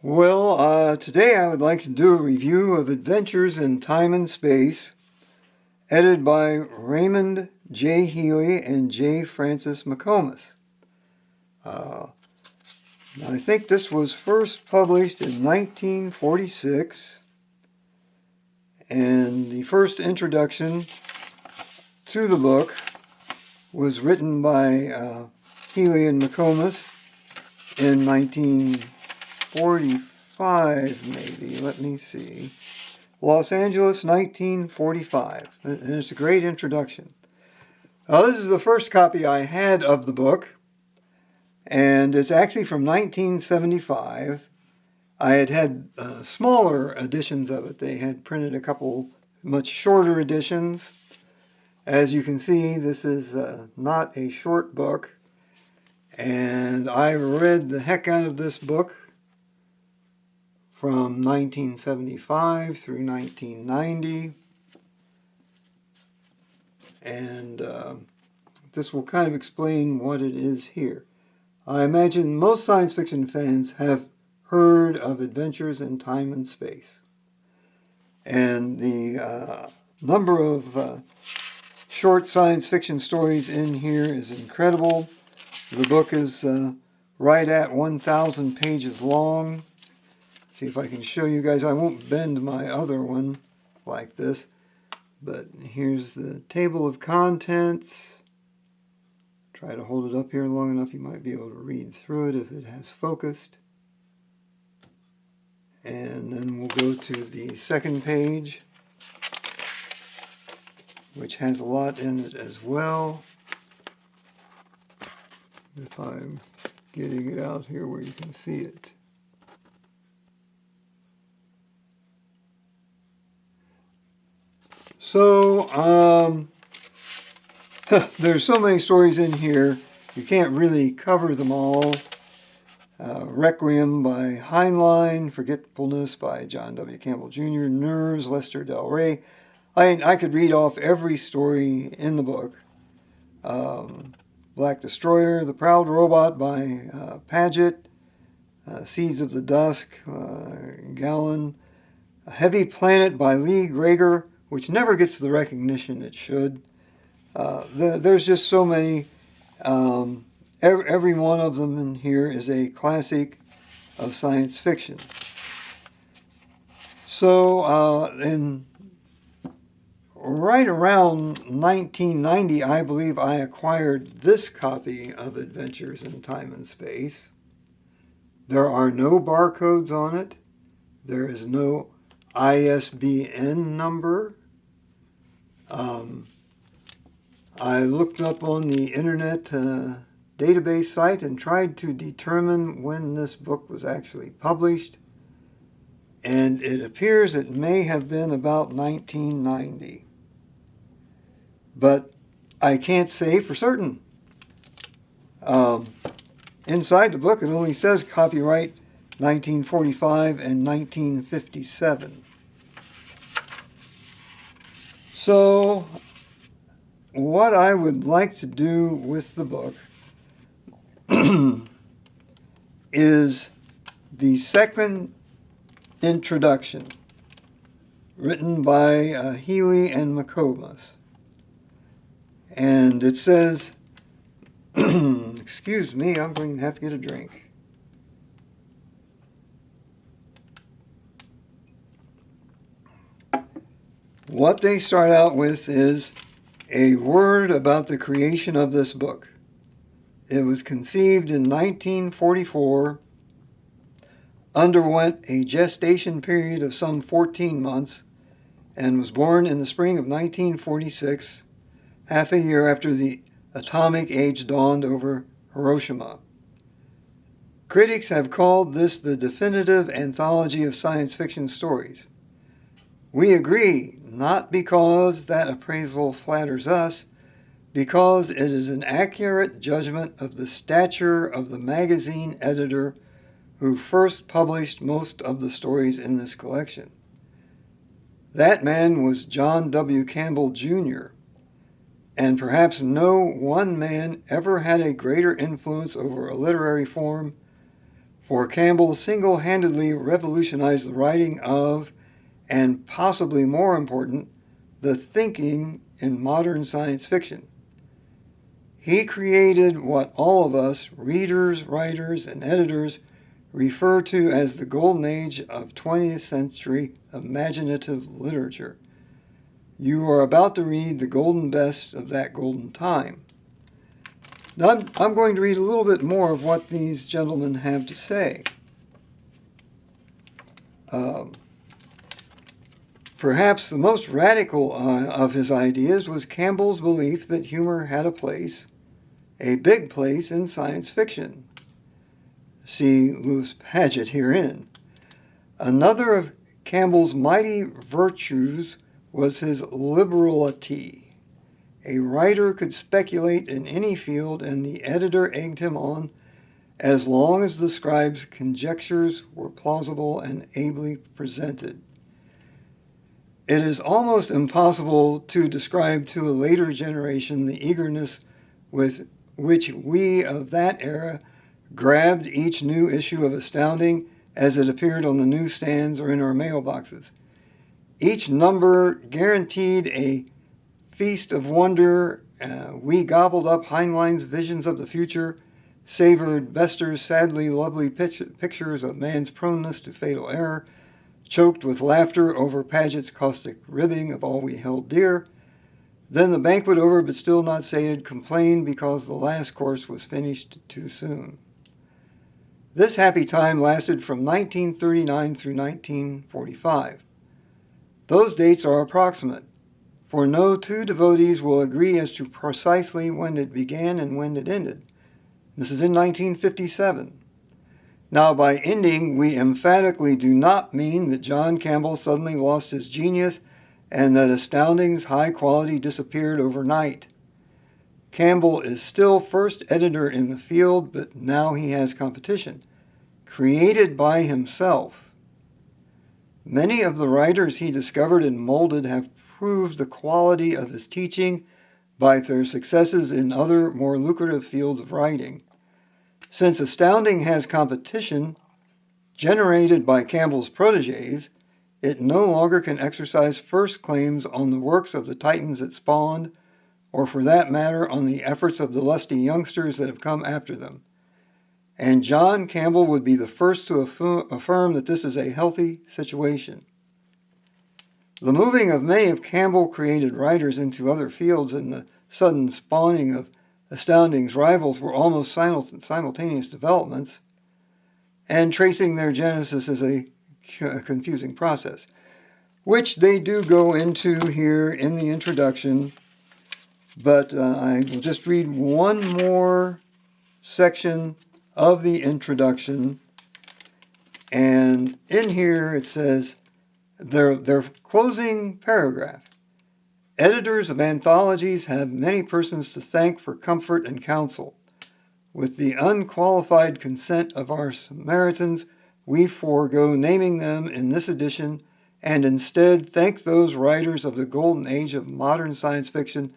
Well, today I would like to do a review of Adventures in Time and Space, edited by Raymond J. Healy and J. Francis McComas. I think this was first published in 1946, and the first introduction to the book was written by Healy and McComas in 1945, maybe. Let me see. Los Angeles, 1945. And it's a great introduction. Now, this is the first copy I had of the book, and it's actually from 1975. I had smaller editions of it. They had printed a couple much shorter editions. As you can see, this is not a short book, and I read the heck out of this book from 1975 through 1990, and this will kind of explain what it is here. I imagine most science fiction fans have heard of Adventures in Time and Space, and the number of short science fiction stories in here is incredible. The book is right at 1,000 pages long. See if I can show you guys. I won't bend my other one like this, but here's the table of contents. Try to hold it up here long enough you might be able to read through it if it has focused. And then we'll go to the second page, which has a lot in it as well. If I'm getting it out here where you can see it. So, there's so many stories in here, you can't really cover them all. Requiem by Heinlein, Forgetfulness by John W. Campbell Jr., Nerves, Lester Del Rey. I could read off every story in the book. Black Destroyer, The Proud Robot by Padgett, Seeds of the Dusk, Gallon, A Heavy Planet by Lee Grager, which never gets the recognition it should. There's just so many. Every one of them in here is a classic of science fiction. So, right around 1990, I believe I acquired this copy of Adventures in Time and Space. There are no barcodes on it. There is no ISBN number. I looked up on the internet database site and tried to determine when this book was actually published, and it appears it may have been about 1990. But I can't say for certain. Inside the book it only says copyright 1945 and 1957. So what I would like to do with the book is the second introduction written by Healy and McComas. And it says, excuse me, I'm going to have to get a drink. What they start out with is a word about the creation of this book. It was conceived in 1944, underwent a gestation period of some 14 months, and was born in the spring of 1946, half a year after the atomic age dawned over Hiroshima. Critics have called this the definitive anthology of science fiction stories. We agree, not because that appraisal flatters us, because it is an accurate judgment of the stature of the magazine editor who first published most of the stories in this collection. That man was John W. Campbell Jr., and perhaps no one man ever had a greater influence over a literary form for Campbell single-handedly revolutionized the writing of, and possibly more important, the thinking in modern science fiction. He created what all of us, readers, writers, and editors, refer to as the golden age of 20th century imaginative literature. You are about to read the golden best of that golden time. Now, I'm going to read a little bit more of what these gentlemen have to say. Perhaps the most radical of his ideas was Campbell's belief that humor had a big place in science fiction. See Louis Padgett herein. Another of Campbell's mighty virtues was his liberality. A writer could speculate in any field, and the editor egged him on as long as the scribe's conjectures were plausible and ably presented. It is almost impossible to describe to a later generation the eagerness with which we of that era grabbed each new issue of Astounding as it appeared on the newsstands or in our mailboxes. Each number guaranteed a feast of wonder. We gobbled up Heinlein's visions of the future, savored Bester's sadly lovely pictures of man's proneness to fatal error, choked with laughter over Padgett's caustic ribbing of all we held dear. Then the banquet over, but still not sated, complained because the last course was finished too soon. This happy time lasted from 1939 through 1945. Those dates are approximate, for no two devotees will agree as to precisely when it began and when it ended. This is in 1957. Now, by ending, we emphatically do not mean that John Campbell suddenly lost his genius and that Astounding's high quality disappeared overnight. Campbell is still first editor in the field, but now he has competition, created by himself. Many of the writers he discovered and molded have proved the quality of his teaching by their successes in other, more lucrative fields of writing. Since Astounding has competition generated by Campbell's protégés, it no longer can exercise first claims on the works of the titans it spawned, or for that matter on the efforts of the lusty youngsters that have come after them. And John Campbell would be the first to affirm that this is a healthy situation. The moving of many of Campbell-created writers into other fields and the sudden spawning of Astounding's rivals were almost simultaneous developments, and tracing their genesis is a confusing process, which they do go into here in the introduction, but I will just read one more section of the introduction, and in here it says, their closing paragraph, editors of anthologies have many persons to thank for comfort and counsel. With the unqualified consent of our Samaritans, we forego naming them in this edition and instead thank those writers of the golden age of modern science fiction,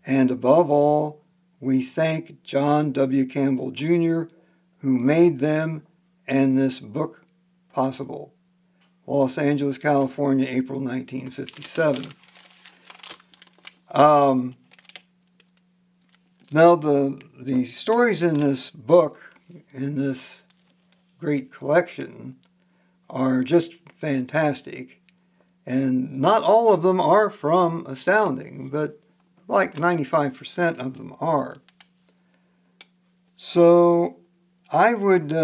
and above all, we thank John W. Campbell Jr., who made them and this book possible. Los Angeles, California, April 1957. Now, the stories in this book, in this great collection, are just fantastic. And not all of them are from Astounding, but like 95% of them are. So I would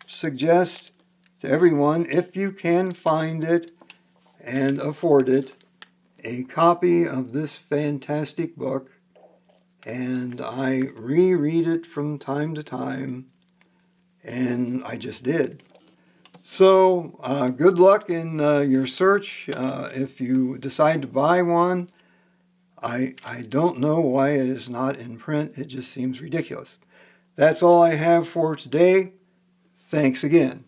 suggest to everyone, if you can find it and afford it, a copy of this fantastic book, and I reread it from time to time, and I just did. So good luck in your search. If you decide to buy one, I don't know why it is not in print. It just seems ridiculous. That's all I have for today. Thanks again.